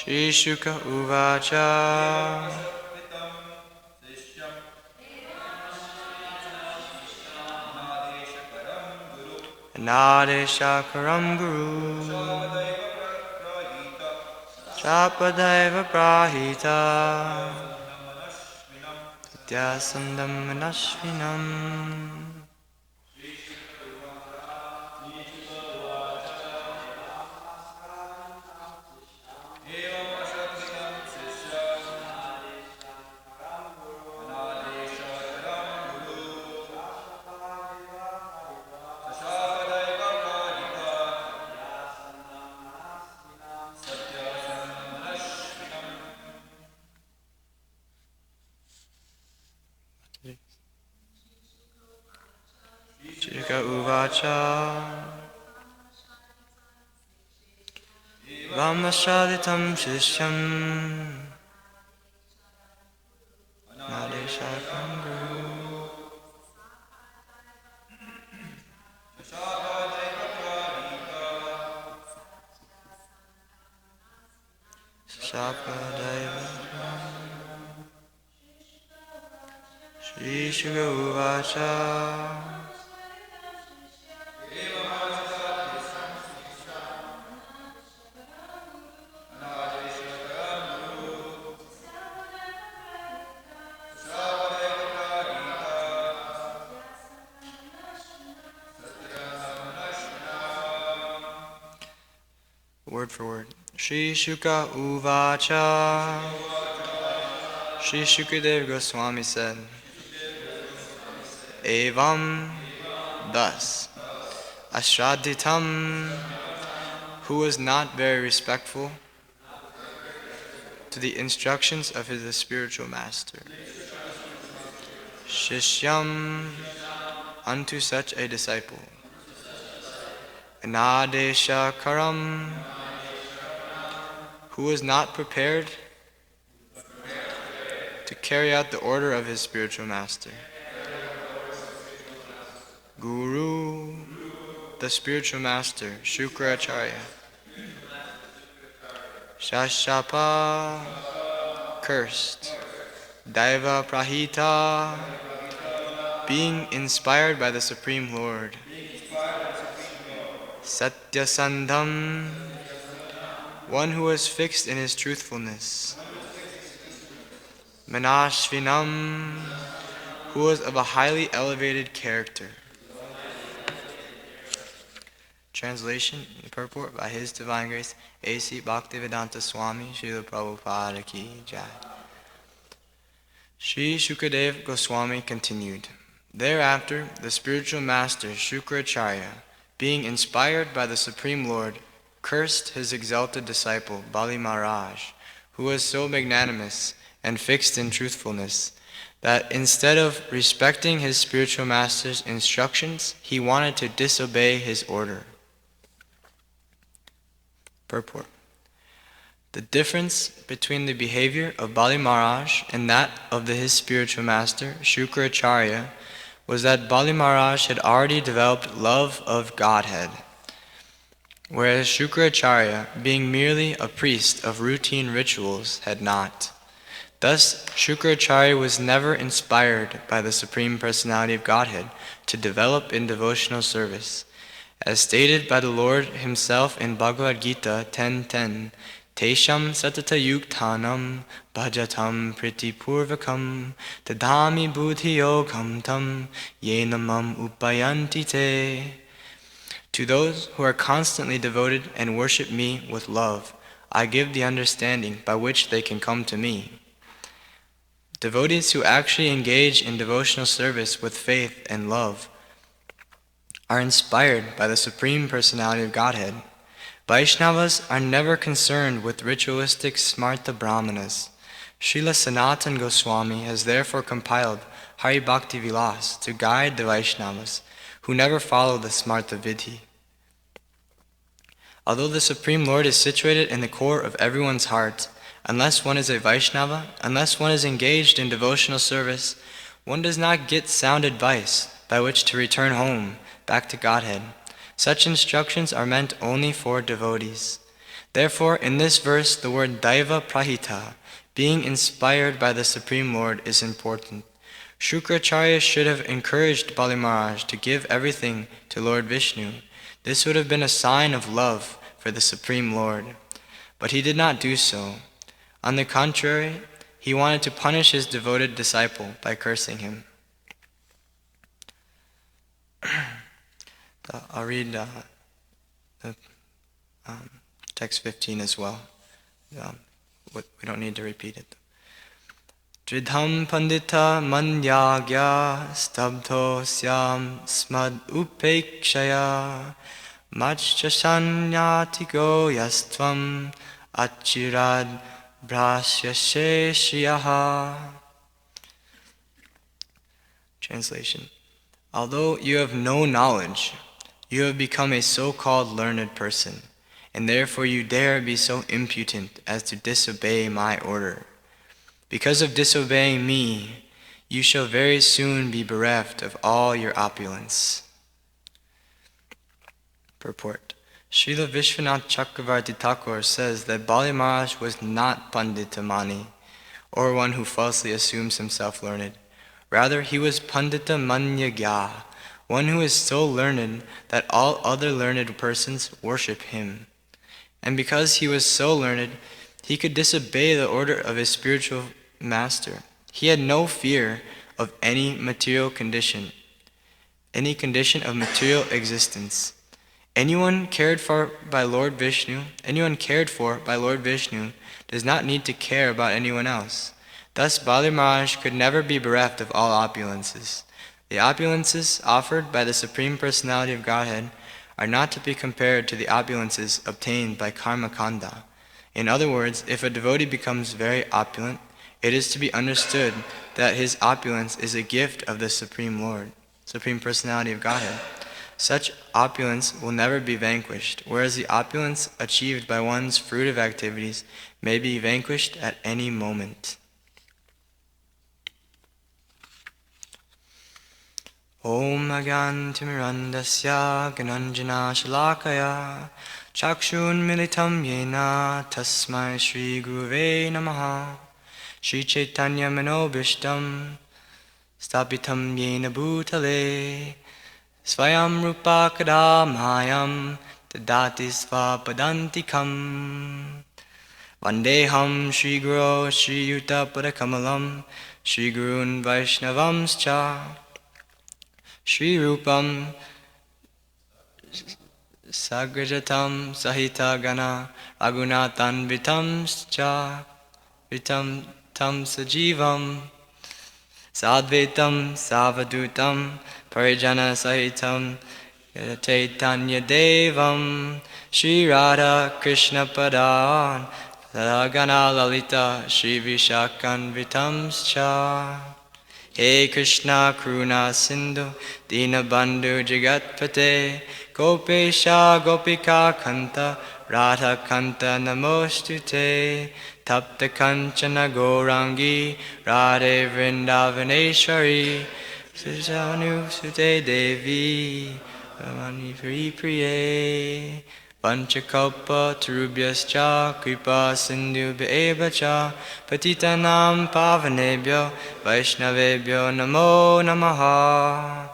Shri Shuka Uvacha. Nadeshakaram Guru Chapadaiva Prahita Satyasandam Manashvinam. Shika Uvacha Ramashaditam Shishyam Nadeshakaram Guru Shapadaiva Shri Shuka Uvacha. Word for word. Shri Shuka Uvacha. Shri Shukadev Goswami said, Evam, thus, Ashradhitam, who was not very respectful to the instructions of his spiritual master. Shishyam, unto such a disciple. Anadeshakaram, who was not prepared to carry out the order of his spiritual master. Guru, the spiritual master, Shukracharya. Shashapa, cursed. Daiva Prahita, being inspired by the Supreme Lord. Satyasandham, one who was fixed in his truthfulness. Manashvinam, who was of a highly elevated character. Translation and purport by His Divine Grace, A.C. Bhaktivedanta Swami, Srila Prabhupada Ki Jai. Shri Shukadev Goswami continued. Thereafter, the spiritual master Shukracharya, being inspired by the Supreme Lord, cursed his exalted disciple Bali Maharaj, who was so magnanimous and fixed in truthfulness, that instead of respecting his spiritual master's instructions, he wanted to disobey his order. Purport. The difference between the behavior of Bali Maharaj and that of his spiritual master, Shukracharya, was that Bali Maharaj had already developed love of Godhead, whereas Shukracharya, being merely a priest of routine rituals, had not. Thus, Shukracharya was never inspired by the Supreme Personality of Godhead to develop in devotional service. As stated by the Lord himself in Bhagavad Gita 10:10, Tesham satata yuktanam bhajatam pritipurvakam tadami buddhi yogam tam yenamam upayanti te. To those who are constantly devoted and worship me with love, I give the understanding by which they can come to me. Devotees who actually engage in devotional service with faith and love are inspired by the Supreme Personality of Godhead. Vaishnavas are never concerned with ritualistic smarta brahmanas. Srila Sanatana Goswami has therefore compiled Hari Bhakti Vilas to guide the Vaishnavas who never follow the smarta vidhi. Although the Supreme Lord is situated in the core of everyone's heart, unless one is a Vaishnava, unless one is engaged in devotional service, one does not get sound advice by which to return home, back to Godhead. Such instructions are meant only for devotees. Therefore, in this verse, the word Daiva Prahita, being inspired by the Supreme Lord, is important. Shukracharya should have encouraged Bali Maharaj to give everything to Lord Vishnu. This would have been a sign of love for the Supreme Lord. But he did not do so. On the contrary, he wanted to punish his devoted disciple by cursing him. I'll read the text 15 as well. We don't need to repeat it. Tridham pandita manyagya stabdho syam smad upekshaya machchasanyatiko yastvam achirad brasya shriyaha. Translation. Although you have no knowledge, you have become a so-called learned person, and therefore you dare be so impudent as to disobey my order. Because of disobeying me, you shall very soon be bereft of all your opulence. Purport. Srila Vishwanath Chakravarti Thakur says that Bali Maharaj was not Pandita Mani, or one who falsely assumes himself learned. Rather, he was Pandita Manyagya, one who is so learned that all other learned persons worship him. And because he was so learned, he could disobey the order of his spiritual master. He had no fear of any material condition, any condition of material existence. Anyone cared for by Lord Vishnu does not need to care about anyone else. Thus, Bali Maharaj could never be bereft of all opulences. The opulences offered by the Supreme Personality of Godhead are not to be compared to the opulences obtained by Karma Kanda. In other words, if a devotee becomes very opulent, it is to be understood that his opulence is a gift of the Supreme Lord, Supreme Personality of Godhead. Such opulence will never be vanquished, whereas the opulence achieved by one's fruitive activities may be vanquished at any moment. Om Agyantimirandasya Gananjana Shalakaya Chakshun Militam Yena Tasmai Shri Guruve Namaha Shri Chaitanya Manobishtam Stapitam Yena Bhutale Svayam Rupa Kadamayam Tadati Svapadantikam Vandeham Shri Guru Shri Yuta Padakamalam Shri Gurun Vaishnavamscha Shri Rupam Sagrajatam Sahita Gana Raghunathan Vitamscha Vitam Tam Sajivam Sadvetam Savadutam Parijana Sahitam Chaitanya Devam Shri Radha Krishna Padan Sadagana Lalita Shri Vishakan Vitamscha He Krishna Karuna Sindhu Dinabandhu Jagatpate Gopesha Gopika Kanta Radha Kanta Namostute Tapta Kanchana Gourangi Radhe Vrindavaneshwari Sujanu Sute Devi Ramani Priye Panchakalpa Tarubhyascha Kripa Sindhu Bhevacha Patitanam Pavanebhyo Vaishnavebhyo Namo Namaha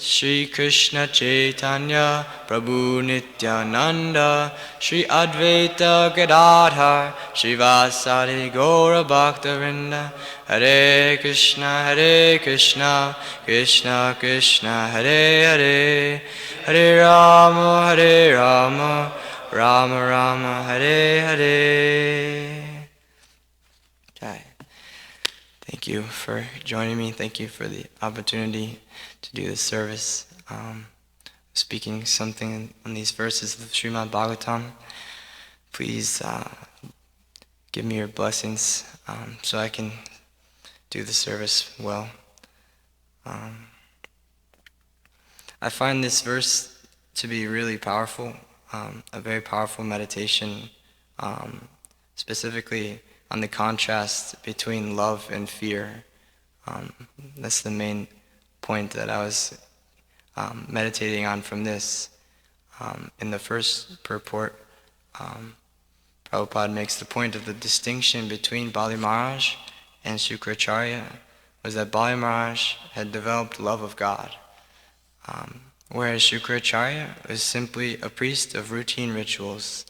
Shri Krishna Chaitanya Prabhu Nityananda Shri Advaita Gadadhar Shri Vasari Gaura Bhaktavinda Hare Krishna Krishna Krishna Hare Hare Hare Rama Rama Rama Hare Hare. Okay. Thank you for joining me. Thank you for the opportunity to do this service. Speaking something on these verses of Srimad Bhagavatam. Please give me your blessings so I can do the service well. I find this verse to be really powerful, a very powerful meditation, specifically on the contrast between love and fear. That's the main point that I was meditating on from this. In the first purport, Prabhupada makes the point of the distinction between Bali Maharaj and Shukracharya was that Bali Maharaj had developed love of God, whereas Shukracharya was simply a priest of routine rituals.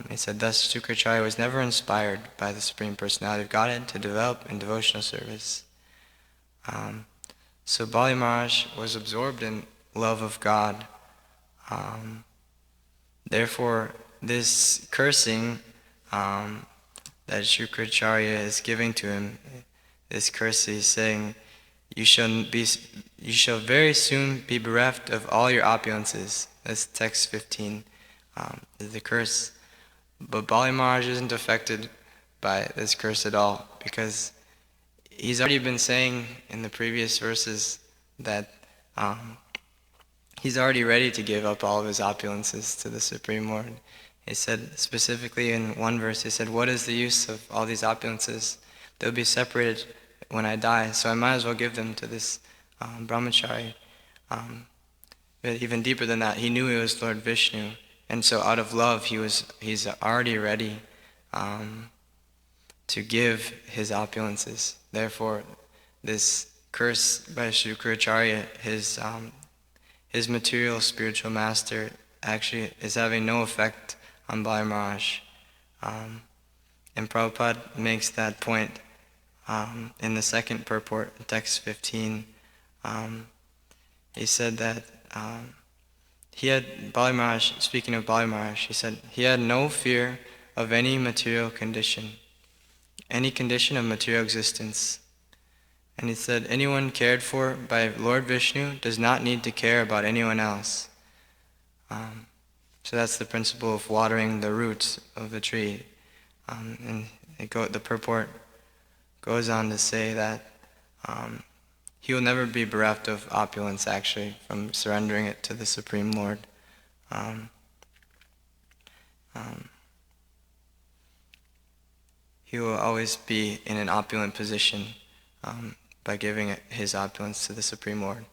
He said, thus Shukracharya was never inspired by the Supreme Personality of Godhead to develop in devotional service. So Bali Maharaj was absorbed in love of God. Therefore, this cursing that Shukracharya is giving to him, this curse he's saying, you shall very soon be bereft of all your opulences. That's text 15, is the curse. But Bali Maharaj isn't affected by this curse at all, because he's already been saying in the previous verses that he's already ready to give up all of his opulences to the Supreme Lord. He said specifically in one verse, he said, what is the use of all these opulences? They'll be separated when I die, so I might as well give them to this brahmachari. But even deeper than that, he knew he was Lord Vishnu, and so out of love he's already ready to give his opulences. Therefore, this curse by Shukracharya, his material spiritual master, actually is having no effect on Bali Maharaj. And Prabhupada makes that point in the second purport, text 15. He said that he had, Bali Maharaj, speaking of Bali Maharaj, he said, he had no fear of any material condition, any condition of material existence. And he said, anyone cared for by Lord Vishnu does not need to care about anyone else. So that's the principle of watering the roots of the tree. And the purport goes on to say that he will never be bereft of opulence, actually, from surrendering it to the Supreme Lord. He will always be in an opulent position by giving his opulence to the Supreme Lord.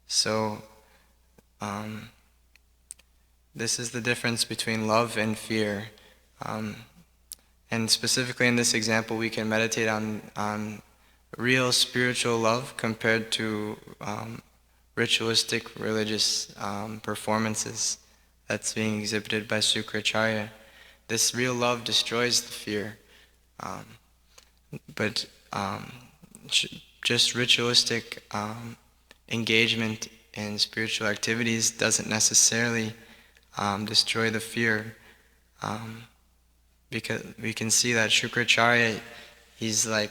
So, this is the difference between love and fear. And specifically in this example, we can meditate on real spiritual love compared to ritualistic religious performances that's being exhibited by Shukracharya. This real love destroys the fear. But just ritualistic engagement in spiritual activities doesn't necessarily destroy the fear. Because we can see that Shukracharya, he's like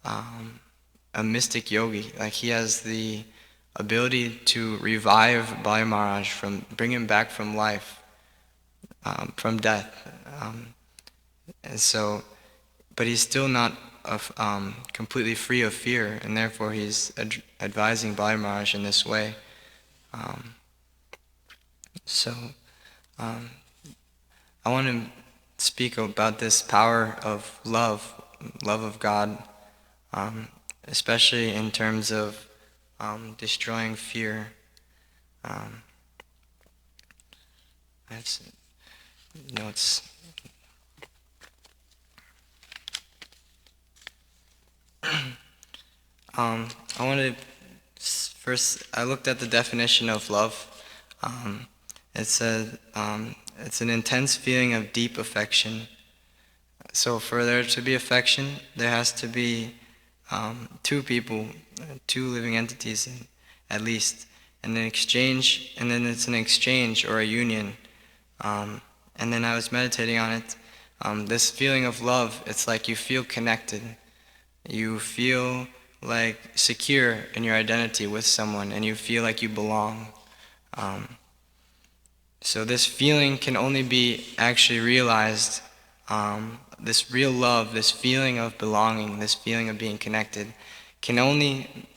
a mystic yogi. Like he has the ability to revive Bali Maharaj, bring him back from life, from death. And so, but he's still not completely free of fear, and therefore he's advising Bali Maharaj in this way. I want to speak about this power of love of God, especially in terms of destroying fear. I have some notes. I wanted first. I looked at the definition of love. It said it's an intense feeling of deep affection. So for there to be affection, there has to be two people, two living entities at least, and an exchange, and then it's an exchange or a union. And then I was meditating on it. This feeling of love, it's like you feel connected. You feel like secure in your identity with someone, and you feel like you belong. So this feeling can only be actually realized, this real love, this feeling of belonging, this feeling of being connected, can only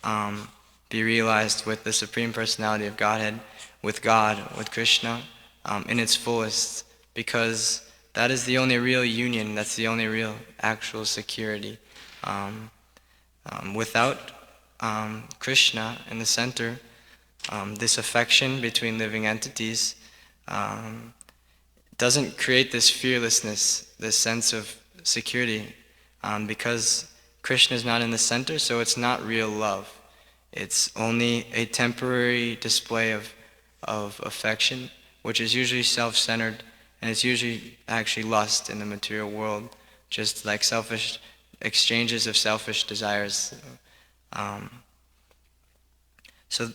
be realized with the Supreme Personality of Godhead, with God, with Krishna, in its fullest, because that is the only real union, that's the only real actual security. Without Krishna in the center, this affection between living entities doesn't create this fearlessness, this sense of security, because Krishna is not in the center, so it's not real love. It's only a temporary display of affection, which is usually self-centered, and it's usually actually lust in the material world, just like selfish exchanges of selfish desires. Um,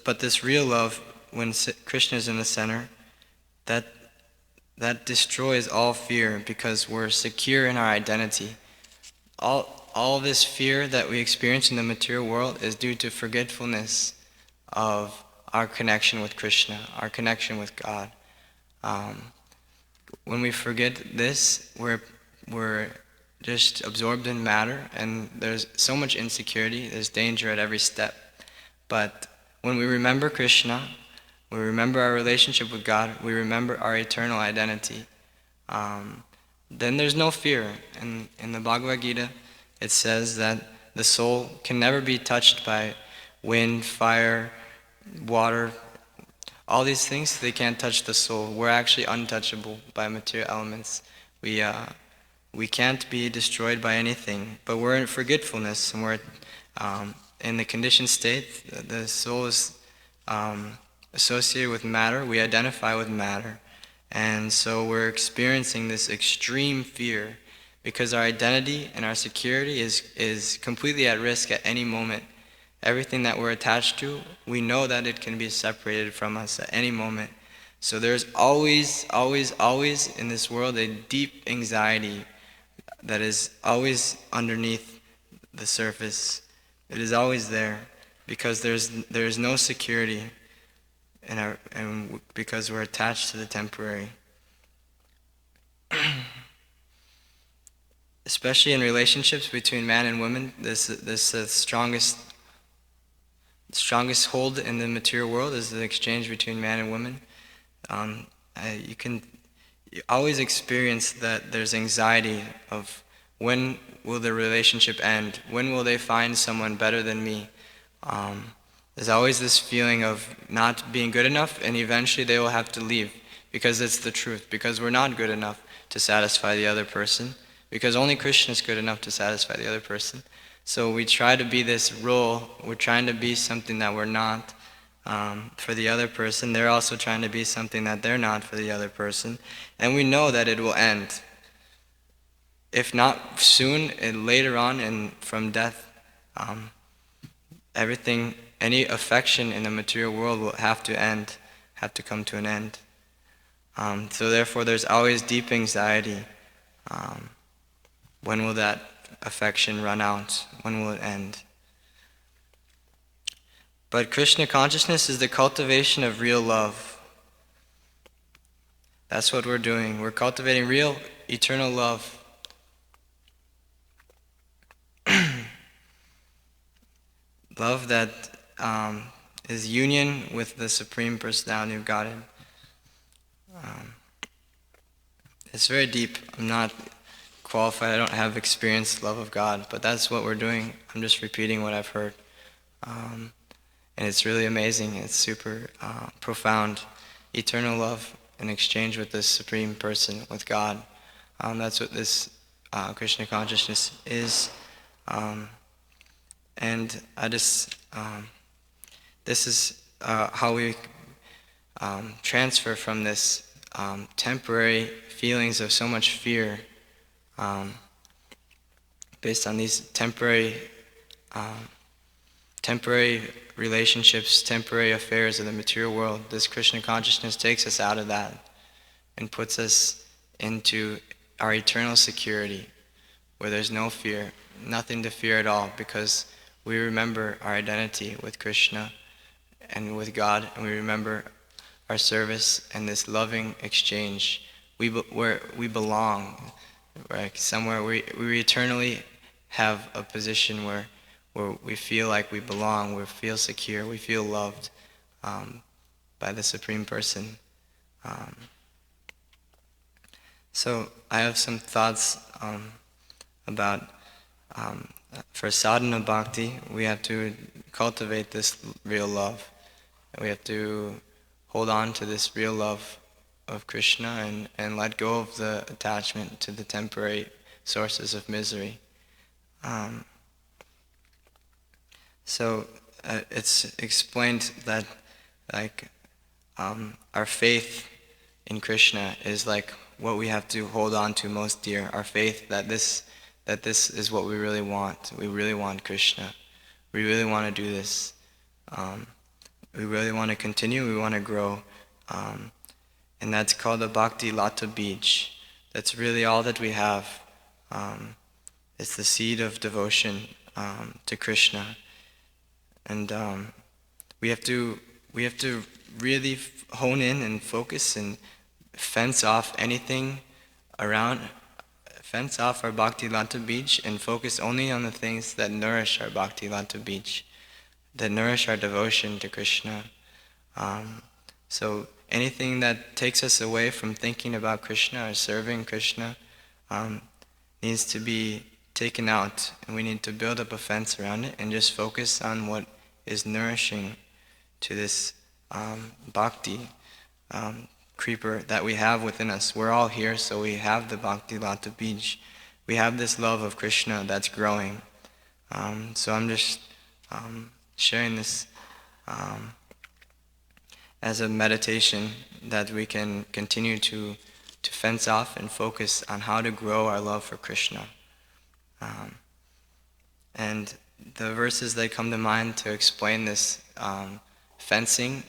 but this real love, when Krishna is in the center, that destroys all fear because we're secure in our identity. All this fear that we experience in the material world is due to forgetfulness of our connection with Krishna, our connection with God. When we forget this, we're just absorbed in matter, and there's so much insecurity, there's danger at every step. But when we remember Krishna, we remember our relationship with God, we remember our eternal identity, then there's no fear. And in the Bhagavad Gita, it says that the soul can never be touched by wind, fire, water. All these things, they can't touch the soul. We're actually untouchable by material elements. We can't be destroyed by anything, but we're in forgetfulness, and we're in the conditioned state. The soul is associated with matter. We identify with matter, and so we're experiencing this extreme fear because our identity and our security is completely at risk at any moment. Everything that we're attached to, we know that it can be separated from us at any moment. So there's always, always, always in this world a deep anxiety that is always underneath the surface. It is always there because there's no security and because we're attached to the temporary. Especially in relationships between man and woman, this strongest hold in the material world is the exchange between man and woman. You always experience that there's anxiety of when will the relationship end? When will they find someone better than me? There's always this feeling of not being good enough, and eventually they will have to leave because it's the truth, because we're not good enough to satisfy the other person, because only Krishna is good enough to satisfy the other person. So we try to be this role, we're trying to be something that we're not for the other person. They're also trying to be something that they're not for the other person. And we know that it will end. If not soon, later on, and from death, any affection in the material world will have to end, have to come to an end. So therefore there's always deep anxiety. When will that affection run out? When will it end? But Krishna consciousness is the cultivation of real love. That's what we're doing. We're cultivating real, eternal love. Love that is union with the Supreme Personality of Godhead. It's very deep. I'm not qualified. I don't have experienced love of God, but that's what we're doing. I'm just repeating what I've heard. And it's really amazing. It's super profound. Eternal love in exchange with the Supreme Person, with God. That's what this Krishna consciousness is. And I just, this is how we transfer from this temporary feelings of so much fear based on these temporary relationships, temporary affairs of the material world. This Krishna consciousness takes us out of that and puts us into our eternal security where there's no fear, nothing to fear at all, because we remember our identity with Krishna and with God, and we remember our service and this loving exchange. Where we belong, right? Somewhere we eternally have a position where we feel like we belong, we feel secure, we feel loved by the Supreme Person. So I have some thoughts about for sadhana bhakti, we have to cultivate this real love. We have to hold on to this real love of Krishna and let go of the attachment to the temporary sources of misery. Um, so it's explained that like our faith in Krishna is like what we have to hold on to most dear. Our faith that this is what we really want. We really want Krishna. We really want to do this. We really want to continue. We want to grow. And that's called the Bhakti Lata Bij. That's really all that we have. It's the seed of devotion to Krishna. And we have to really hone in and focus and fence off anything around, fence off our Bhakti Lata Bij and focus only on the things that nourish our Bhakti Lata Bij, that nourish our devotion to Krishna. So anything that takes us away from thinking about Krishna or serving Krishna needs to be taken out, and we need to build up a fence around it and just focus on what is nourishing to this bhakti creeper that we have within us. We're all here, so we have the Bhakti Lata Bij. We have this love of Krishna that's growing. So I'm just sharing this as a meditation that we can continue to fence off and focus on how to grow our love for Krishna. And the verses that come to mind to explain this fencing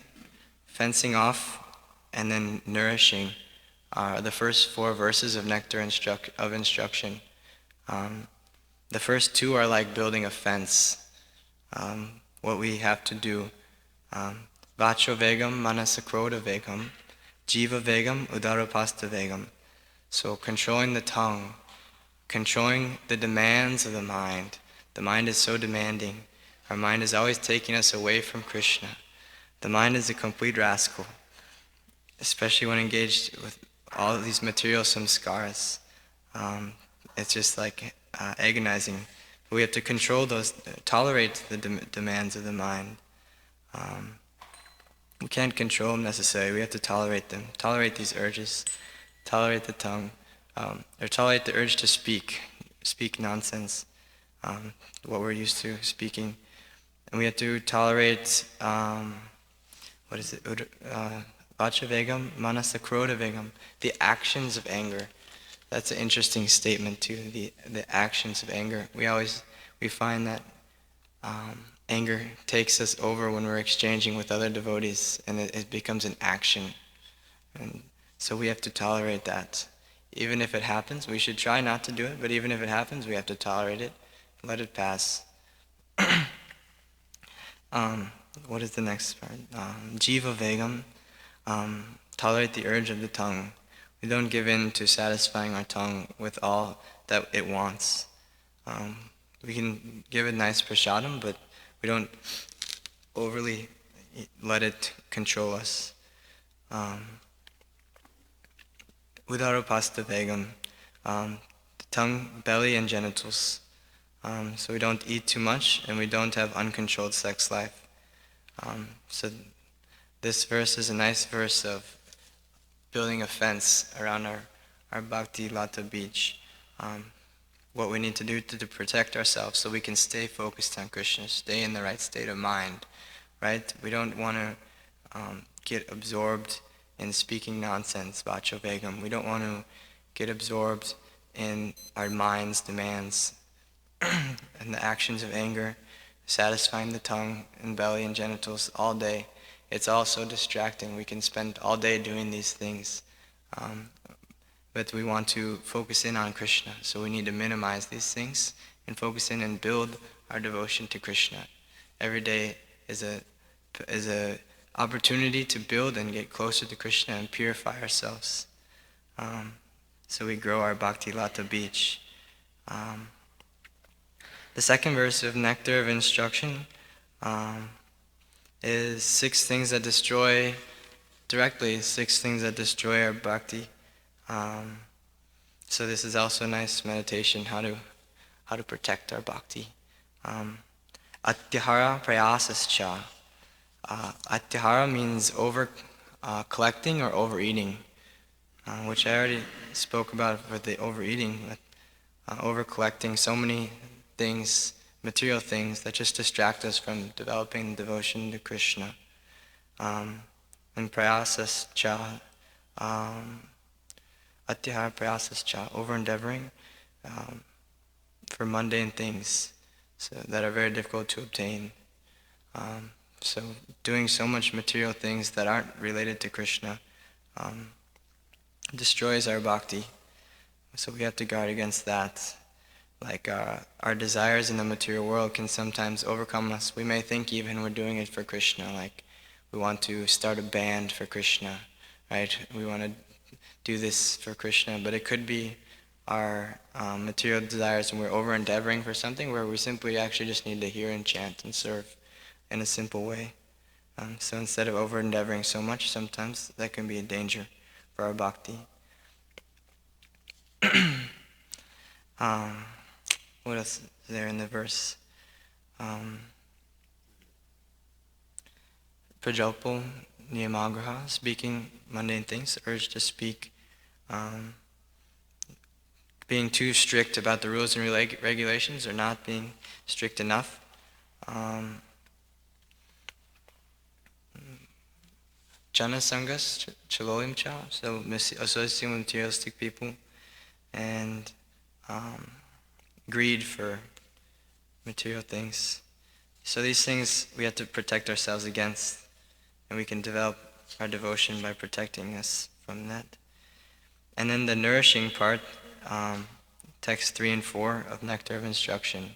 off and then nourishing are the first 4 verses of Nectar of Instruction. The first 2 are like building a fence, what we have to do. Vacho vegam manasakroda vegam, jiva vegam udarapasta vegam. So controlling the tongue, controlling the demands of the mind. The mind is so demanding. Our mind is always taking us away from Krishna. The mind is a complete rascal, especially when engaged with all of these material samskaras. It's just like agonizing. We have to control those, tolerate the demands of the mind. We can't control them necessarily. We have to tolerate them. Tolerate these urges. Tolerate the tongue. Or tolerate the urge to speak nonsense. What we're used to speaking. And we have to tolerate, what is it? Vachavegam, manasakrodavegam, the actions of anger. That's an interesting statement too, the actions of anger. We find that anger takes us over when we're exchanging with other devotees, and it becomes an action. And so we have to tolerate that. Even if it happens, we should try not to do it, but even if it happens, we have to tolerate it, let it pass. What is the next part? Jiva vegam, tolerate the urge of the tongue. We don't give in to satisfying our tongue with all that it wants. We can give it nice prasadam, but we don't overly let it control us. Udarapasta vegam, the tongue, belly, and genitals. So we don't eat too much, and we don't have uncontrolled sex life. So this verse is a nice verse of building a fence around our Bhakti Lata Bij. What we need to do to protect ourselves so we can stay focused on Krishna, stay in the right state of mind, right? We don't want to get absorbed in speaking nonsense, Vacho Vegam. We don't want to get absorbed in our mind's demands and the actions of anger, satisfying the tongue and belly and genitals all day. It's all so distracting. We can spend all day doing these things. But we want to focus in on Krishna, so we need to minimize these things and focus in and build our devotion to Krishna. Every day is a opportunity to build and get closer to Krishna and purify ourselves. So we grow our Bhakti Lata Bij. The second verse of Nectar of Instruction is 6 things that destroy our bhakti. So this is also a nice meditation, how to protect our bhakti. Atyahara prayasascha. Atyahara means over collecting or overeating. which I already spoke about for the overeating, over collecting so many things, material things that just distract us from developing devotion to Krishna. And prayasascha, atyahara prayasascha, over-endeavoring for mundane things that are very difficult to obtain. So doing so much material things that aren't related to Krishna destroys our bhakti. So we have to guard against that. Like our desires in the material world can sometimes overcome us. We may think even we're doing it for Krishna, like we want to start a band for Krishna, right? We want to do this for Krishna, but it could be our material desires and we're over-endeavoring for something where we simply actually just need to hear and chant and serve in a simple way. So instead of over-endeavoring so much, sometimes that can be a danger for our bhakti. What else is there in the verse? Prajalpo Niyamagraha, speaking mundane things, urged to speak. Being too strict about the rules and regulations or not being strict enough. Jana Sangas, Chalolim Cha, so associating with materialistic people, and greed for material things. So these things we have to protect ourselves against, and we can develop our devotion by protecting us from that. And then the nourishing part, text 3 and 4 of Nectar of Instruction.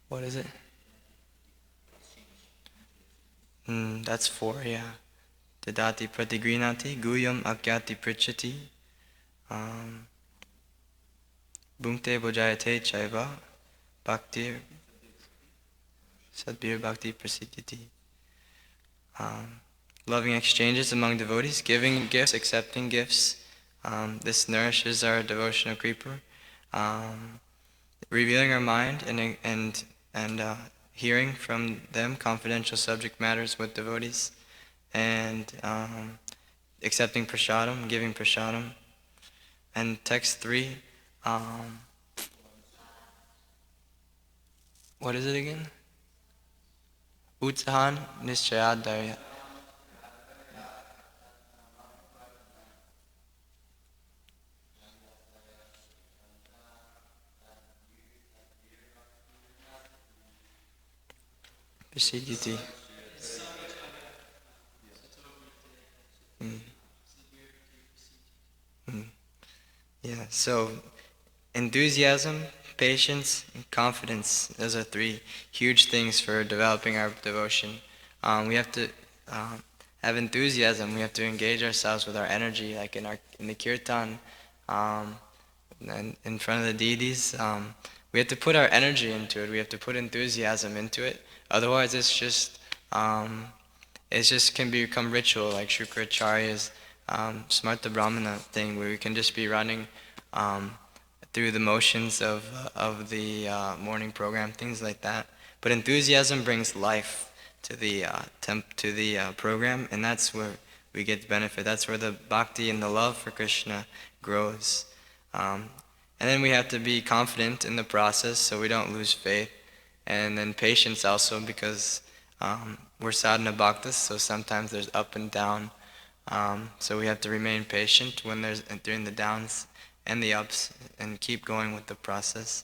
What is it? That's 4, yeah. Dadati pratigrinati guyam akyati prichati bhunkte bojayate chaiva bhaktir sadbir bhakti prasiddhiti. Loving exchanges among devotees, giving gifts, accepting gifts. This nourishes our devotional creeper. Revealing our mind and hearing from them confidential subject matters with devotees, and accepting prasadam, giving prasadam. And text 3, what is it again? Utsahan nischayadaya. Prasiddhiti. Yeah, so enthusiasm, patience, and confidence, those are 3 huge things for developing our devotion. We have to have enthusiasm. We have to engage ourselves with our energy, like in the kirtan, and in front of the deities. We have to put our energy into it. We have to put enthusiasm into it. Otherwise, it's just can become ritual, like Shukracharya's Smarta Brahmana thing, where we can just be running through the motions of the morning program, things like that. But enthusiasm brings life to the program, and that's where we get the benefit. That's where the bhakti and the love for Krishna grows. And then we have to be confident in the process so we don't lose faith. And then patience also, because we're sadhana bhaktas, so sometimes there's up and down. So we have to remain patient during the downs and the ups, and keep going with the process.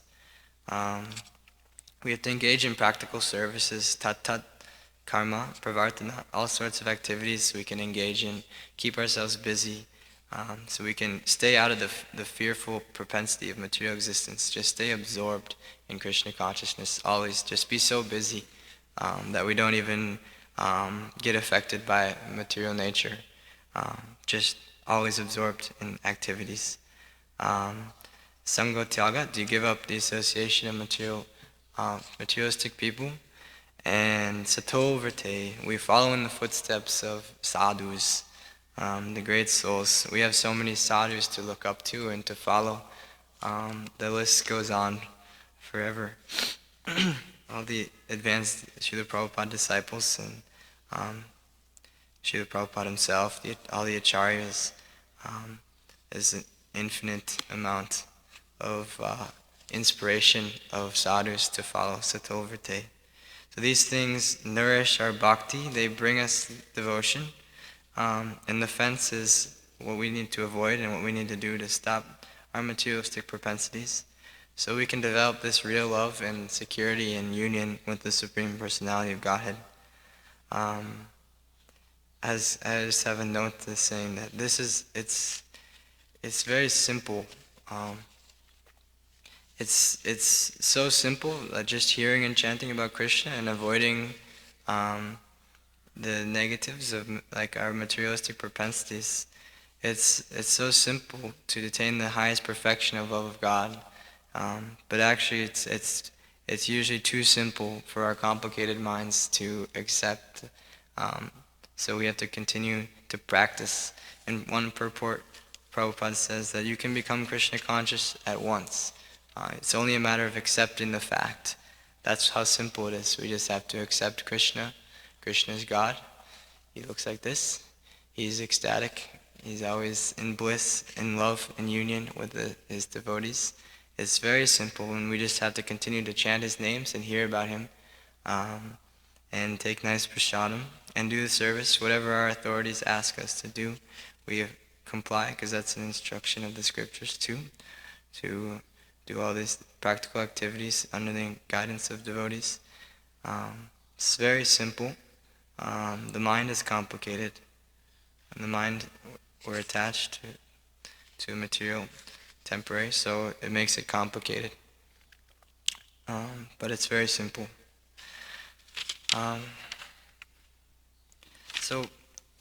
We have to engage in practical services, tat karma, pravartana, all sorts of activities we can engage in, keep ourselves busy, so we can stay out of the fearful propensity of material existence. Just stay absorbed in Krishna consciousness. Always just be so busy that we don't even get affected by material nature. Just always absorbed in activities. Sangha Tyaga, do you give up the association of materialistic people? And Sato Vrte, we follow in the footsteps of sadhus, the great souls. We have so many sadhus to look up to and to follow. The list goes on forever. all the advanced Srila Prabhupada disciples and Srila Prabhupada himself, all the acharyas. There's an infinite amount of inspiration of sadhus to follow Sato Vrite. So these things nourish our bhakti, they bring us devotion, and the fence is what we need to avoid and what we need to do to stop our materialistic propensities, so we can develop this real love and security and union with the Supreme Personality of Godhead. As I just have a note to saying that it's very simple. It's so simple that just hearing and chanting about Krishna and avoiding the negatives of like our materialistic propensities. It's so simple to attain the highest perfection of love of God, but actually it's usually too simple for our complicated minds to accept. So we have to continue to practice. In one purport, Prabhupada says that you can become Krishna conscious at once. It's only a matter of accepting the fact. That's how simple it is. We just have to accept Krishna. Krishna is God. He looks like this. He's ecstatic. He's always in bliss, in love, in union with his devotees. It's very simple, and we just have to continue to chant his names and hear about him, and take nice prasadam, and do the service. Whatever our authorities ask us to do, we comply, because that's an instruction of the scriptures too, to do all these practical activities under the guidance of devotees. It's very simple. The mind is complicated, and the mind, we're attached to material, temporary, so it makes it complicated. But it's very simple. So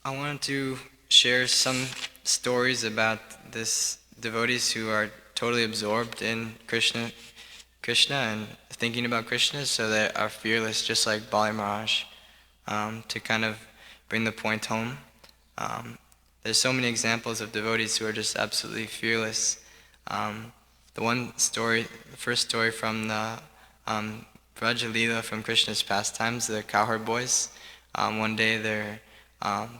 I wanted to share some stories about this devotees who are totally absorbed in Krishna and thinking about Krishna, so they are fearless, just like Bali Maharaj, to kind of bring the point home. There's so many examples of devotees who are just absolutely fearless. The first story from the Vraja Leela from Krishna's pastimes, the cowherd boys. One day they're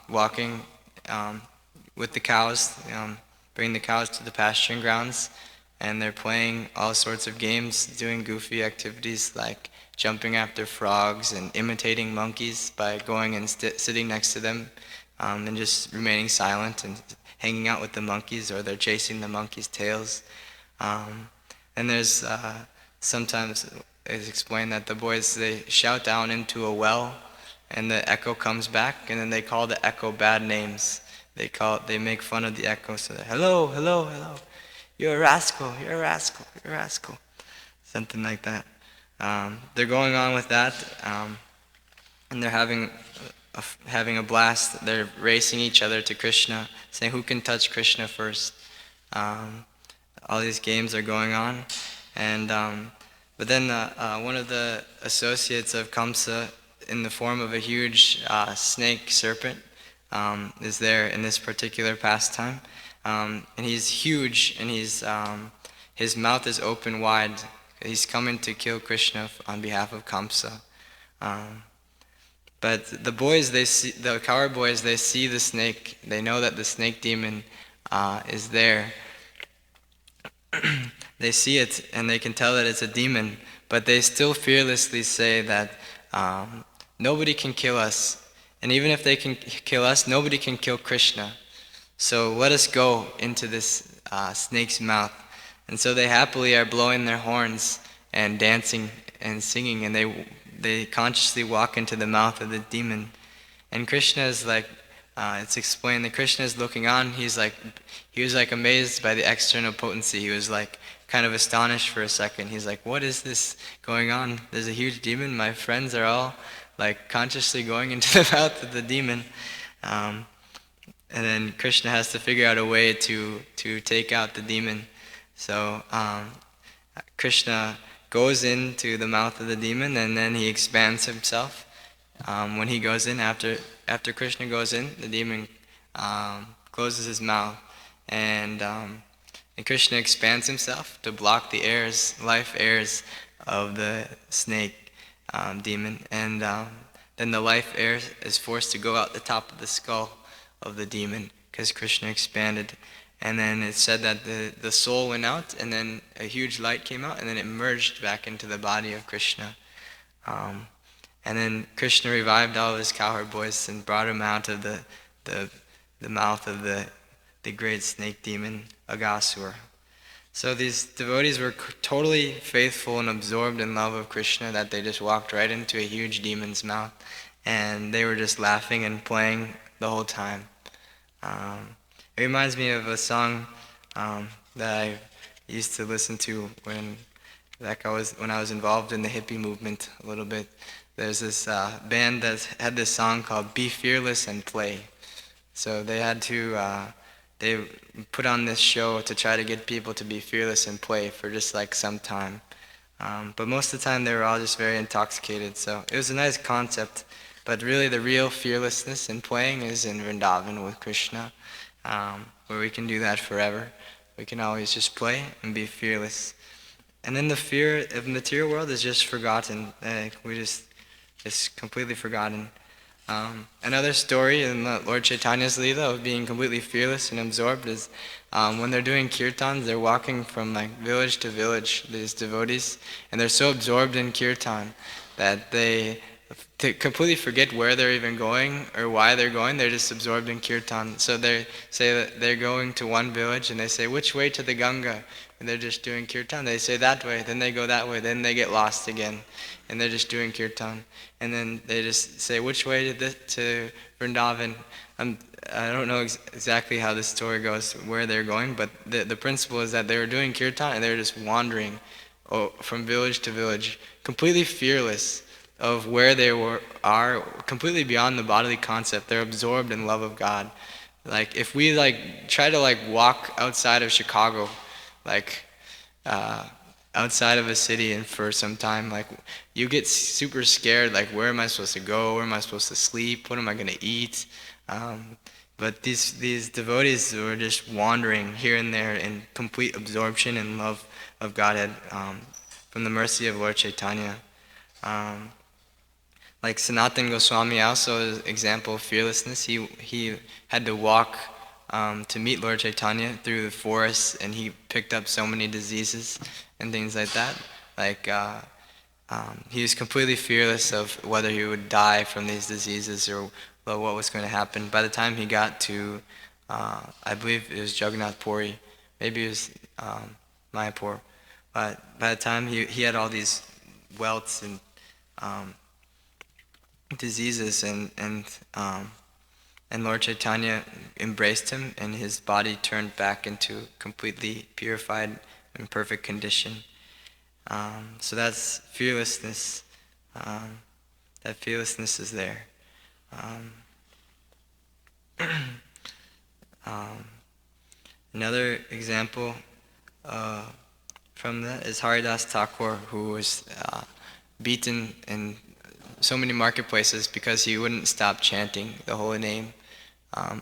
walking with the cows, bringing the cows to the pasturing grounds, and they're playing all sorts of games, doing goofy activities like jumping after frogs and imitating monkeys by going and sitting next to them, and just remaining silent and hanging out with the monkeys, or they're chasing the monkeys' tails. And there's sometimes it's explained that the boys, they shout down into a well, and the echo comes back, and then they call the echo bad names. They make fun of the echo, so they're, hello, hello, hello, you're a rascal, you're a rascal, you're a rascal, something like that. They're going on with that, and they're having a blast. They're racing each other to Krishna, saying who can touch Krishna first. All these games are going on, and but then one of the associates of Kamsa, in the form of a huge snake serpent, is there in this particular pastime, and he's huge, and his mouth is open wide. He's coming to kill Krishna on behalf of Kamsa. But the boys, the cowherd boys, they see the snake. They know that the snake demon is there. They see it, and they can tell that it's a demon, but they still fearlessly say that nobody can kill us, and even if they can kill us, nobody can kill Krishna. So let us go into this snake's mouth. And so they happily are blowing their horns and dancing and singing, and they consciously walk into the mouth of the demon. And Krishna is like, it's explained that Krishna is looking on. He was like amazed by the external potency. He was like kind of astonished for a second. He's like, what is this going on? There's a huge demon. My friends are all like consciously going into the mouth of the demon. And then Krishna has to figure out a way to take out the demon. So Krishna goes into the mouth of the demon, and then he expands himself. When he goes in, after Krishna goes in, the demon closes his mouth, and Krishna expands himself to block the life airs of the snake. demon, and then the life air is forced to go out the top of the skull of the demon because Krishna expanded. And then it said that the soul went out, and then a huge light came out, and then it merged back into the body of Krishna. And then Krishna revived all of his cowherd boys and brought him out of the mouth of the great snake demon, Aghasur. So these devotees were totally faithful and absorbed in love of Krishna that they just walked right into a huge demon's mouth, and they were just laughing and playing the whole time. It reminds me of a song that I used to listen to when I was involved in the hippie movement a little bit. There's this band that had this song called "Be Fearless and Play." So they had to they put on this show to try to get people to be fearless and play for just like some time. But most of the time they were all just very intoxicated. So it was a nice concept. But really the real fearlessness in playing is in Vrindavan with Krishna, where we can do that forever. We can always just play and be fearless. And then the fear of the material world is just forgotten. It's completely forgotten. Another story in Lord Chaitanya's Leela of being completely fearless and absorbed is when they're doing kirtans, they're walking from like village to village, these devotees, and they're so absorbed in kirtan that they completely forget where they're even going or why they're going. They're just absorbed in kirtan. So they say that they're going to one village and they say, "Which way to the Ganga?" And they're just doing kirtan. They say that way, then they go that way, then they get lost again, and they're just doing kirtan. And then they just say, "Which way to Vrindavan?" I don't know exactly how this story goes, where they're going, but the principle is that they were doing kirtan and they were just wandering from village to village, completely fearless of where they are, completely beyond the bodily concept. They're absorbed in love of God. Like if we like try to like walk outside of Chicago, like outside of a city, and for some time, like you get super scared, like where am I supposed to go, where am I supposed to sleep, what am I going to eat? But these devotees were just wandering here and there in complete absorption and love of Godhead, from the mercy of Lord Chaitanya. Like Sanatana Goswami also is an example of fearlessness. He had to walk to meet Lord Chaitanya through the forests, and he picked up so many diseases and things like that. Like he was completely fearless of whether he would die from these diseases or what was going to happen. By the time he got to, I believe it was Jagannath Puri, maybe it was Mayapur, but by the time he had all these welts and diseases, and Lord Chaitanya embraced him, and his body turned back into completely purified and perfect condition. So that's fearlessness. That fearlessness is there. Another example from that is Haridas Thakur, who was beaten in so many marketplaces because he wouldn't stop chanting the holy name.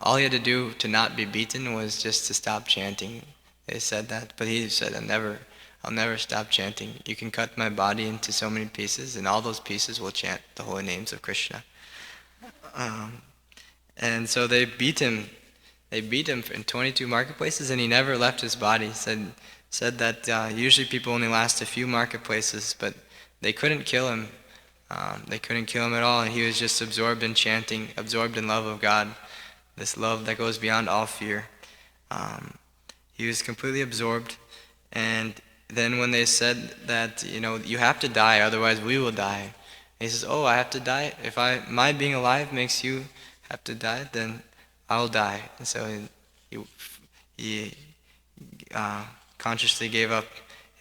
All he had to do to not be beaten was just to stop chanting. They said that, but he said, I'll never stop chanting. You can cut my body into so many pieces, and all those pieces will chant the holy names of Krishna. And so they beat him. They beat him in 22 marketplaces, and he never left his body. Said that usually people only last a few marketplaces, but they couldn't kill him. They couldn't kill him at all, and he was just absorbed in chanting, absorbed in love of God, this love that goes beyond all fear. He was completely absorbed, and then when they said that, you have to die, otherwise we will die. He says, "Oh, I have to die? If my being alive makes you have to die, then I'll die." And so he consciously gave up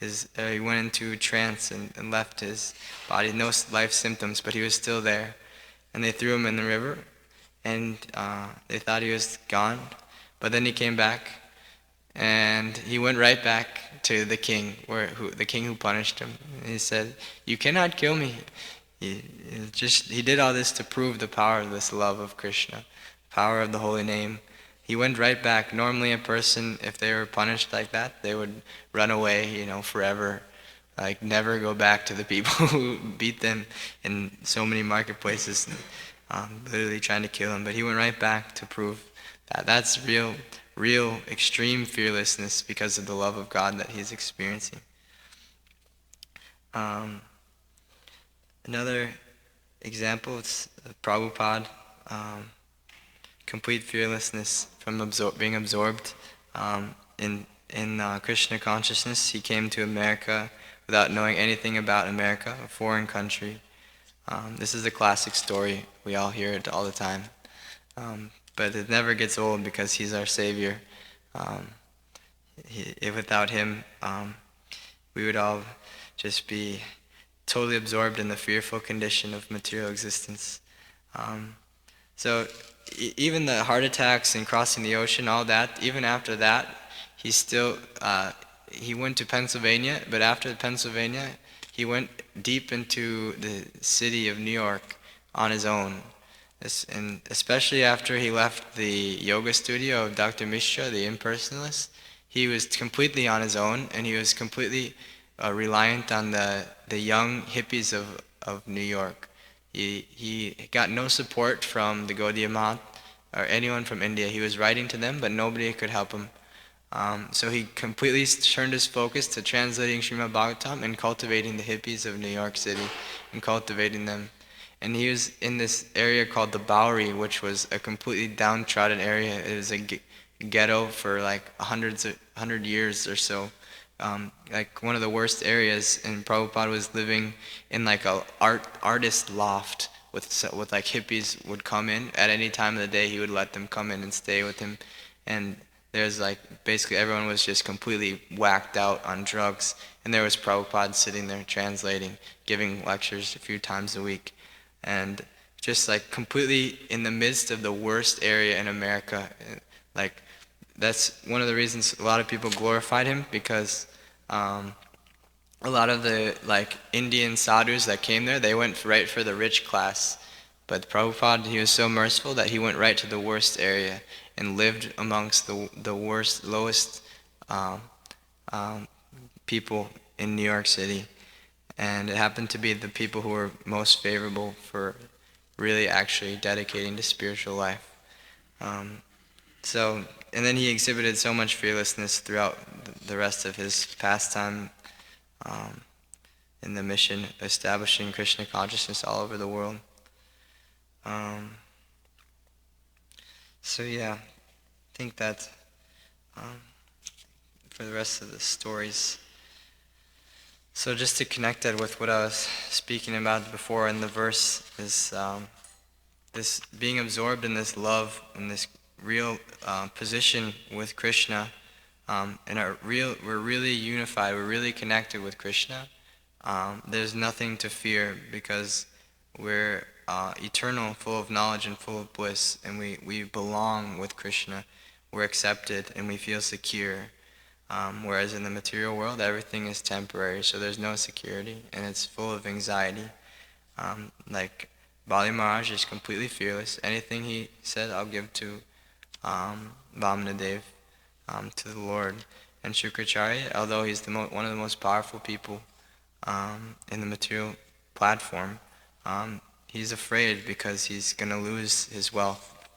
he went into trance and left his body. No life symptoms, but he was still there. And they threw him in the river, and they thought he was gone. But then he came back, and he went right back to the king, the king who punished him. And he said, "You cannot kill me." He did all this to prove the power of this love of Krishna, power of the holy name. He went right back. Normally a person, if they were punished like that, they would run away, forever, like never go back to the people who beat them in so many marketplaces, literally trying to kill him. But he went right back to prove that that's real extreme fearlessness because of the love of God that he's experiencing. Another example is Prabhupada, complete fearlessness from being absorbed in Krishna consciousness. He came to America without knowing anything about America, a foreign country. This is a classic story. We all hear it all the time. But it never gets old because he's our savior. Without him, we would all just be totally absorbed in the fearful condition of material existence. So even the heart attacks and crossing the ocean, all that, even after that, he went to Pennsylvania, but after Pennsylvania, he went deep into the city of New York on his own. And especially after he left the yoga studio of Dr. Mishra, the impersonalist, he was completely on his own, and he was completely reliant on the young hippies of New York. He got no support from the Gaudiya Math or anyone from India. He was writing to them, but nobody could help him. So he completely turned his focus to translating Srimad Bhagavatam and cultivating the hippies of New York City and cultivating them. And he was in this area called the Bowery, which was a completely downtrodden area. It was a ghetto for like 100 years or so. Like one of the worst areas, and Prabhupada was living in like a artist loft with like hippies would come in at any time of the day. He would let them come in and stay with him, and there's like basically everyone was just completely whacked out on drugs, and there was Prabhupada sitting there translating, giving lectures a few times a week, and just like completely in the midst of the worst area in America. Like that's one of the reasons a lot of people glorified him, because a lot of the like Indian sadhus that came there, they went right for the rich class. But Prabhupada, he was so merciful that he went right to the worst area and lived amongst the worst, lowest people in New York City. And it happened to be the people who were most favorable for really actually dedicating to spiritual life. And then he exhibited so much fearlessness throughout the rest of his pastime in the mission, establishing Krishna consciousness all over the world. So yeah, I think that for the rest of the stories. So just to connect that with what I was speaking about before in the verse is this being absorbed in this love and this real position with Krishna, and we're really unified, we're really connected with Krishna. There's nothing to fear because we're eternal, full of knowledge and full of bliss, and we belong with Krishna. We're accepted and we feel secure. Whereas in the material world, everything is temporary, so there's no security, and it's full of anxiety. Like Bali Maharaj is completely fearless. Anything he said, I'll give to Vamana Dev, to the Lord. And Shukracharya, although he's one of the most powerful people in the material platform, he's afraid because he's going to lose his wealth,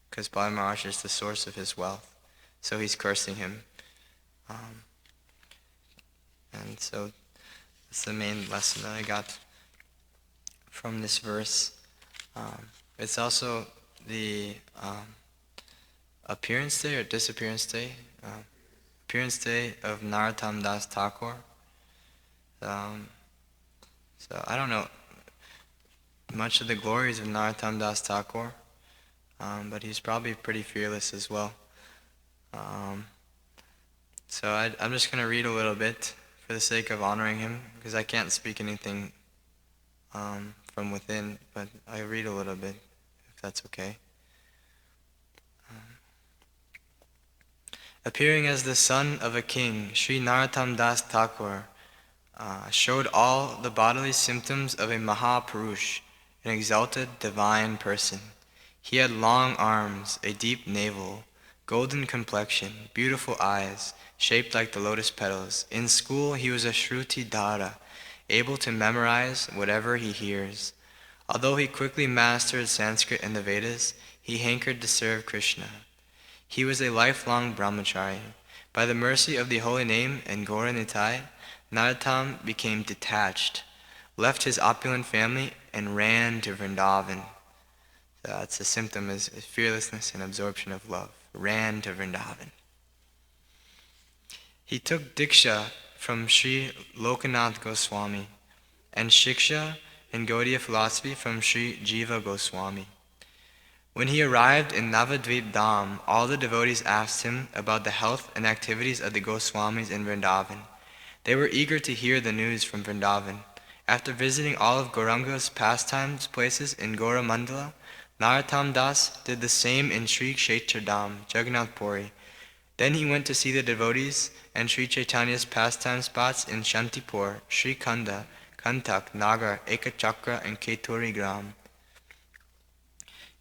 because Bali Maharaj is the source of his wealth. So he's cursing him. And so that's the main lesson that I got from this verse. It's also the appearance day or disappearance day. Appearance day of Narottam Das Thakur. So I don't know much of the glories of Narottam Das Thakur, but he's probably pretty fearless as well. So I'm just going to read a little bit for the sake of honoring him, because I can't speak anything from within, but I read a little bit, if that's okay. Appearing as the son of a king, Sri Narottam Das Thakur showed all the bodily symptoms of a Mahapurush, an exalted divine person. He had long arms, a deep navel, golden complexion, beautiful eyes, shaped like the lotus petals. In school, he was a Shruti Dhara, able to memorize whatever he hears. Although he quickly mastered Sanskrit and the Vedas, he hankered to serve Krishna. He was a lifelong brahmachari. By the mercy of the holy name and Gaura Nitai, Narottam became detached, left his opulent family, and ran to Vrindavan. That's a symptom of fearlessness and absorption of love. Ran to Vrindavan. He took Diksha from Sri Lokanath Goswami and Shiksha in Gaudiya philosophy from Sri Jiva Goswami. When he arrived in Navadvip Dham, all the devotees asked him about the health and activities of the Goswamis in Vrindavan. They were eager to hear the news from Vrindavan. After visiting all of Gauranga's pastimes places in Gaura Mandala, Narottam Das did the same in Sri Kshetra Dham, Jagannath Puri. Then he went to see the devotees and Sri Chaitanya's pastime spots in Shantipur, Sri Khanda, Kantak, Nagar, Ekachakra, and Keturi Gram.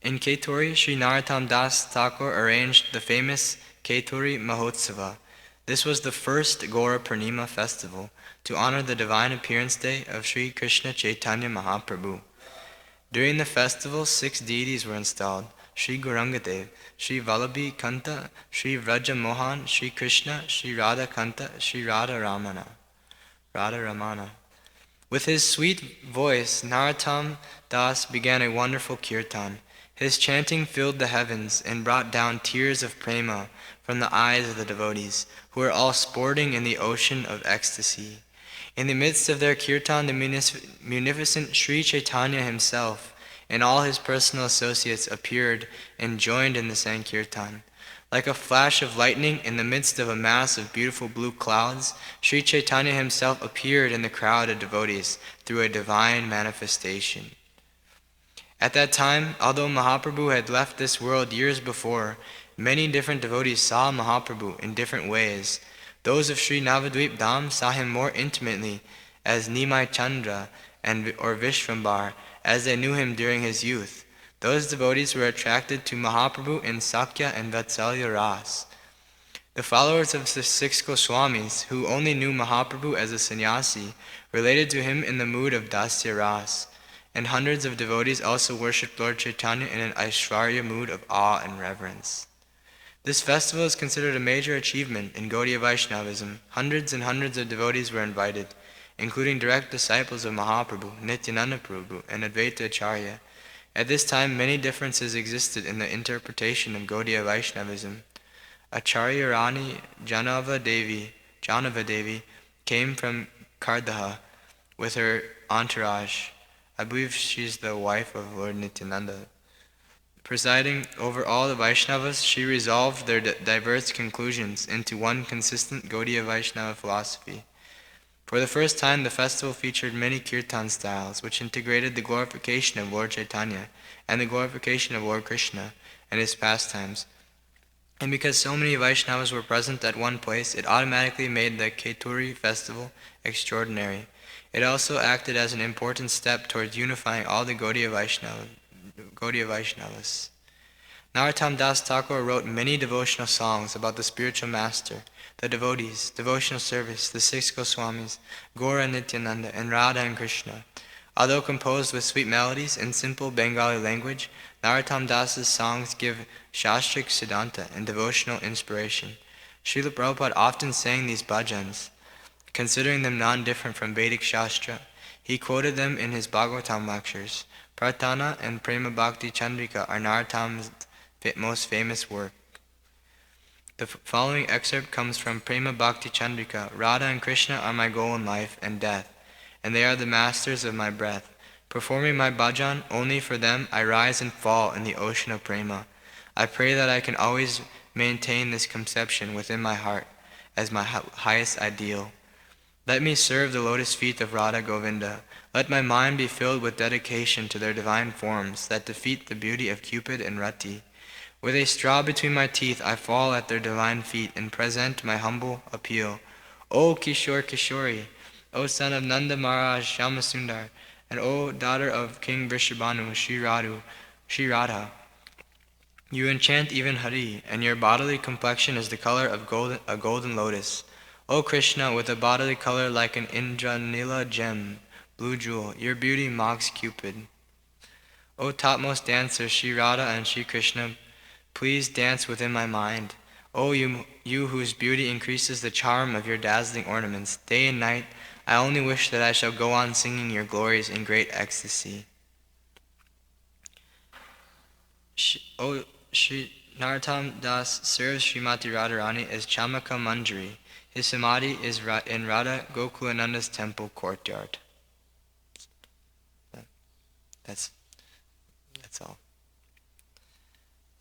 In Keturi, Sri Narottam Das Thakur arranged the famous Keturi Mahotsava. This was the first Gaura Purnima festival to honor the divine appearance day of Sri Krishna Chaitanya Mahaprabhu. During the festival, 6 deities were installed: Sri Gaurangadev, Sri Vallabhi Kanta, Sri Vraja Mohan, Sri Krishna, Sri Radha Kanta, Sri Radha Ramana. With his sweet voice, Narottam Das began a wonderful kirtan. His chanting filled the heavens and brought down tears of prema from the eyes of the devotees, who were all sporting in the ocean of ecstasy. In the midst of their kirtan, the munificent Sri Chaitanya himself and all his personal associates appeared and joined in the Sankirtan. Like a flash of lightning in the midst of a mass of beautiful blue clouds, Sri Chaitanya himself appeared in the crowd of devotees through a divine manifestation. At that time, although Mahaprabhu had left this world years before, many different devotees saw Mahaprabhu in different ways. Those of Sri Navadvip Dham saw him more intimately as Nimai Chandra or Vishvambar, as they knew him during his youth. Those devotees were attracted to Mahaprabhu in Sakya and Vatsalya Ras. The followers of the 6 Goswamis, who only knew Mahaprabhu as a sannyasi, related to him in the mood of Dasya Ras, and hundreds of devotees also worshipped Lord Chaitanya in an Aishwarya mood of awe and reverence. This festival is considered a major achievement in Gaudiya Vaishnavism. Hundreds and hundreds of devotees were invited, including direct disciples of Mahaprabhu, Nityananda Prabhu, and Advaita Acharya. At this time, many differences existed in the interpretation of Gaudiya Vaishnavism. Acharya Rani Janava Devi came from Kardaha with her entourage. I believe she's the wife of Lord Nityananda. Presiding over all the Vaishnavas, she resolved their diverse conclusions into one consistent Gaudiya Vaishnava philosophy. For the first time, the festival featured many kirtan styles, which integrated the glorification of Lord Chaitanya and the glorification of Lord Krishna and his pastimes. And because so many Vaishnavas were present at one place, it automatically made the Keturi festival extraordinary. It also acted as an important step towards unifying all the Gaudiya Vaishnavas. Narottam Das Thakur wrote many devotional songs about the spiritual master, the devotees, devotional service, the 6 Goswamis, Gaura Nityananda, and Radha and Krishna. Although composed with sweet melodies in simple Bengali language, Narottam Das's songs give shastric siddhanta and devotional inspiration. Srila Prabhupada often sang these bhajans, considering them non-different from Vedic Shastra. He quoted them in his Bhagavatam lectures. Pratana and Prema Bhakti Chandrika are Narottam's most famous work. The following excerpt comes from Prema Bhakti Chandrika. Radha and Krishna are my goal in life and death, and they are the masters of my breath. Performing my bhajan, only for them I rise and fall in the ocean of prema. I pray that I can always maintain this conception within my heart as my highest ideal. Let me serve the lotus feet of Radha Govinda. Let my mind be filled with dedication to their divine forms that defeat the beauty of Cupid and Rati. With a straw between my teeth, I fall at their divine feet and present my humble appeal. O Kishore Kishori, O son of Nanda Maharaj Shyamasundar, and O daughter of King Vrishabhanu, Sri Radha, You enchant even Hari, and your bodily complexion is the color of a golden lotus. O Krishna, with a bodily color like an Indranila gem, blue jewel, your beauty mocks Cupid. O topmost dancer, Sri Radha and Sri Krishna, please dance within my mind. O you whose beauty increases the charm of your dazzling ornaments, day and night, I only wish that I shall go on singing your glories in great ecstasy. O Sri Narottam Das serves Srimati Radharani as Chamaka Manjari. His samadhi is in Radha Gokulananda's temple courtyard. That's all.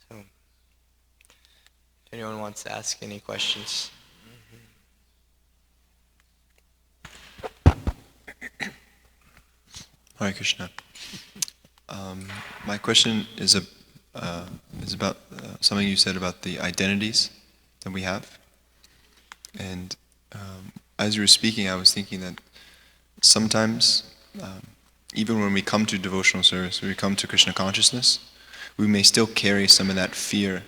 So, if anyone wants to ask any questions. Hare Krishna. My question is about something you said about the identities that we have. And as you were speaking, I was thinking that sometimes, even when we come to devotional service, when we come to Krishna consciousness, we may still carry some of that fear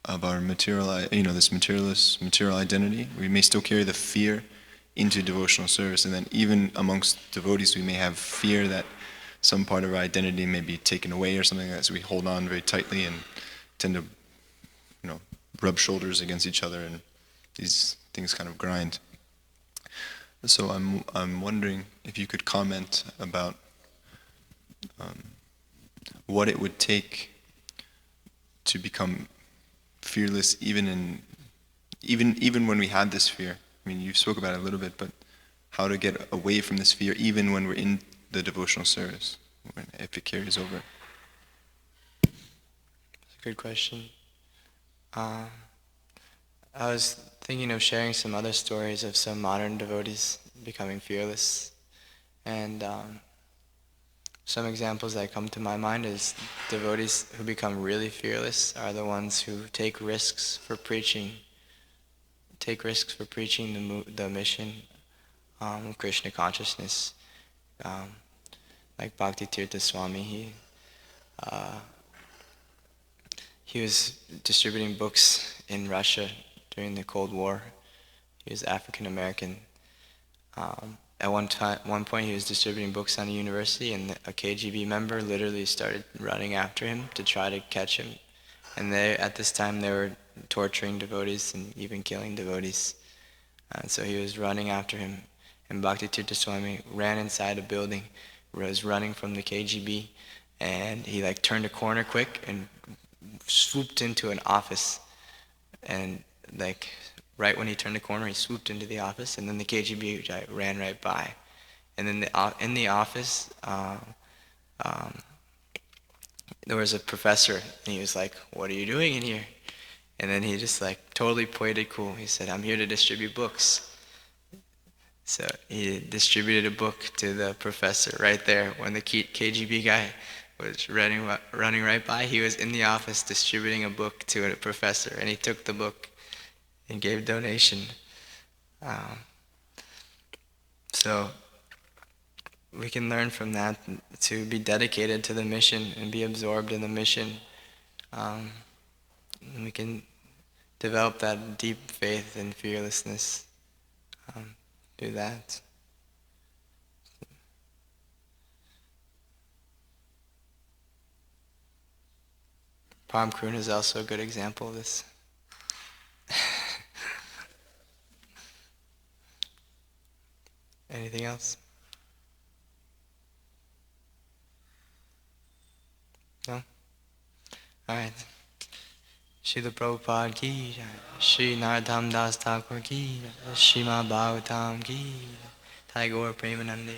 of our material, this material identity. We may still carry the fear into devotional service, and then even amongst devotees, we may have fear that some part of our identity may be taken away or something, as we hold on very tightly and tend to, rub shoulders against each other, and these things kind of grind. So I'm wondering if you could comment about what it would take to become fearless, even when we had this fear. I mean, you spoke about it a little bit, but how to get away from this fear, even when we're in the devotional service, if it carries over. That's a good question. I was thinking of sharing some other stories of some modern devotees becoming fearless, and some examples that come to my mind is devotees who become really fearless are the ones who take risks for preaching the mission of Krishna consciousness. Like Bhakti Tirtha Swami, he was distributing books in Russia during the Cold War. He was African American. At one point, he was distributing books on a university, and a KGB member literally started running after him to try to catch him. And at this time, they were torturing devotees and even killing devotees. So he was running after him, and Bhakti Tirtha Swami ran inside a building, was running from the KGB, and he turned a corner quick and swooped into an office, and right when he turned the corner, he swooped into the office, and then the KGB guy ran right by. And then in the office, there was a professor, and he was like, "What are you doing in here?" And then he just totally played it cool. He said, "I'm here to distribute books." So he distributed a book to the professor right there. When the KGB guy was running right by, he was in the office distributing a book to a professor, and he took the book and gave donation. So we can learn from that to be dedicated to the mission and be absorbed in the mission. And we can develop that deep faith and fearlessness through that. Param Karuna is also a good example of this. Anything else? No? Alright. Srila Prabhupada ki jai, Sri Narottam Das Thakur ki jai, Srimad Bhagavatam ki jai, Tagore Premanande.